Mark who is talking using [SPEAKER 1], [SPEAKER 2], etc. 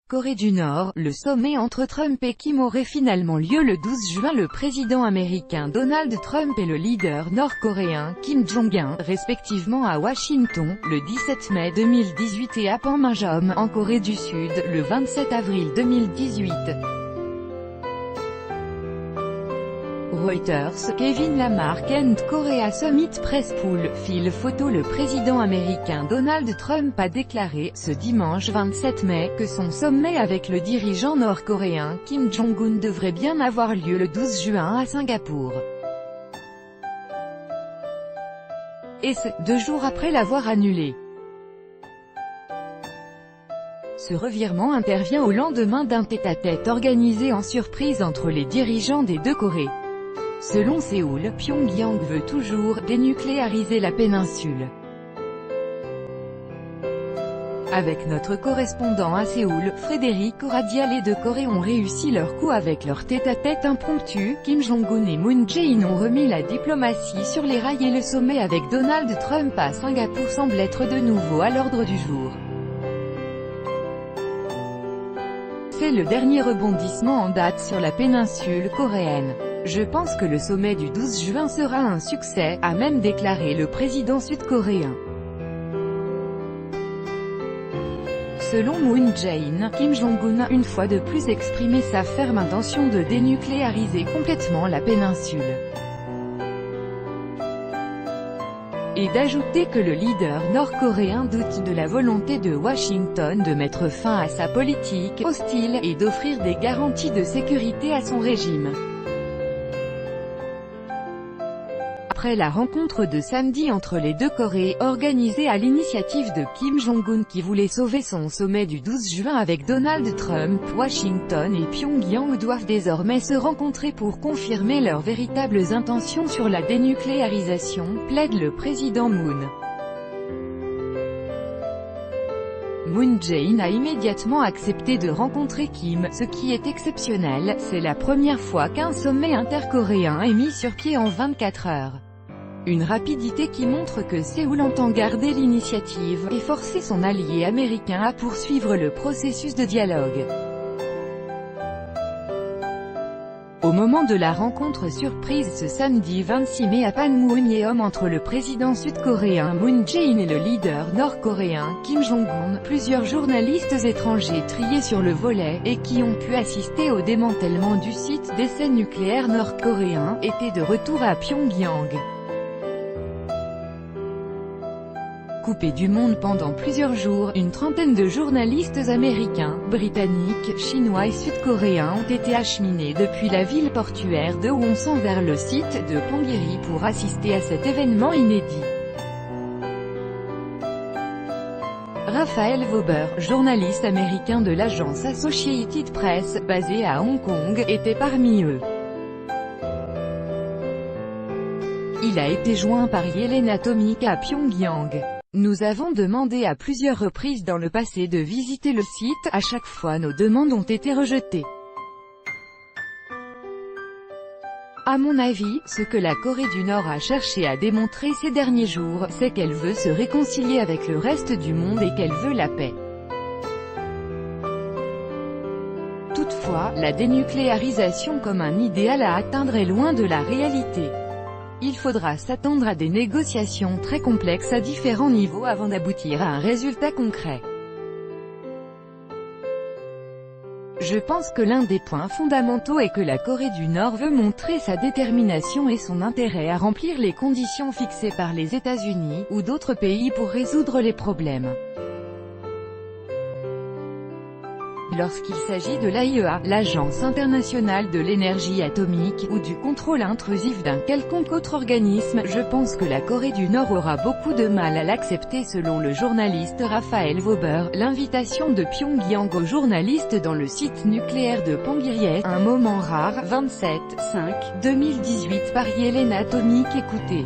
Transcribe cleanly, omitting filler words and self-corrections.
[SPEAKER 1] Corée du Nord, le sommet entre Trump et Kim aurait finalement lieu le 12 juin. Le président américain Donald Trump et le leader nord-coréen Kim Jong-un, respectivement à Washington, le 17 mai 2018 et à Panmunjom, en Corée du Sud, le 27 avril 2018. Reuters, Kevin Lamarck and Korea Summit Press Pool, fil photo. Le président américain Donald Trump a déclaré, ce dimanche 27 mai, que son sommet avec le dirigeant nord-coréen Kim Jong-un devrait bien avoir lieu le 12 juin à Singapour. Et ce, 2 jours après l'avoir annulé. Ce revirement intervient au lendemain d'un tête-à-tête organisé en surprise entre les dirigeants des deux Corées. Selon Séoul, Pyongyang veut toujours dénucléariser la péninsule. Avec notre correspondant à Séoul, Frédéric Oradia, les deux Corées ont réussi leur coup avec leur tête-à-tête impromptu. Kim Jong-un et Moon Jae-in ont remis la diplomatie sur les rails et le sommet avec Donald Trump à Singapour semble être de nouveau à l'ordre du jour. C'est le dernier rebondissement en date sur la péninsule coréenne. Je pense que le sommet du 12 juin sera un succès, a même déclaré le président sud-coréen. Selon Moon Jae-in, Kim Jong-un a une fois de plus exprimé sa ferme intention de dénucléariser complètement la péninsule. Et d'ajouter que le leader nord-coréen doute de la volonté de Washington de mettre fin à sa politique hostile et d'offrir des garanties de sécurité à son régime. Après la rencontre de samedi entre les deux Corées, organisée à l'initiative de Kim Jong-un qui voulait sauver son sommet du 12 juin avec Donald Trump, Washington et Pyongyang doivent désormais se rencontrer pour confirmer leurs véritables intentions sur la dénucléarisation, plaide le président Moon. Moon Jae-in a immédiatement accepté de rencontrer Kim, ce qui est exceptionnel, c'est la première fois qu'un sommet intercoréen est mis sur pied en 24 heures. Une rapidité qui montre que Séoul entend garder l'initiative, et forcer son allié américain à poursuivre le processus de dialogue. Au moment de la rencontre surprise ce samedi 26 mai à Panmunjom entre le président sud-coréen Moon Jae-in et le leader nord-coréen Kim Jong-un, plusieurs journalistes étrangers triés sur le volet, et qui ont pu assister au démantèlement du site d'essai nucléaire nord-coréen, étaient de retour à Pyongyang. Coupés du monde pendant plusieurs jours, une trentaine de journalistes américains, britanniques, chinois et sud-coréens ont été acheminés depuis la ville portuaire de Wonsan vers le site de Ponggiri pour assister à cet événement inédit. Raphaël Vauber, journaliste américain de l'agence Associated Press, basée à Hong Kong, était parmi eux. Il a été joint par Yelena Tomik à Pyongyang. Nous avons demandé à plusieurs reprises dans le passé de visiter le site, à chaque fois nos demandes ont été rejetées. À mon avis, ce que la Corée du Nord a cherché à démontrer ces derniers jours, c'est qu'elle veut se réconcilier avec le reste du monde et qu'elle veut la paix. Toutefois, la dénucléarisation comme un idéal à atteindre est loin de la réalité. Il faudra s'attendre à des négociations très complexes à différents niveaux avant d'aboutir à un résultat concret. Je pense que l'un des points fondamentaux est que la Corée du Nord veut montrer sa détermination et son intérêt à remplir les conditions fixées par les États-Unis, ou d'autres pays pour résoudre les problèmes. Lorsqu'il s'agit de l'AIEA, l'Agence internationale de l'énergie atomique, ou du contrôle intrusif d'un quelconque autre organisme, je pense que la Corée du Nord aura beaucoup de mal à l'accepter selon le journaliste Raphaël Vauber. L'invitation de Pyongyang aux journalistes dans le site nucléaire de Ponggiri, un moment rare, 27/5/2018 par Yelena Tomik. Écoutez.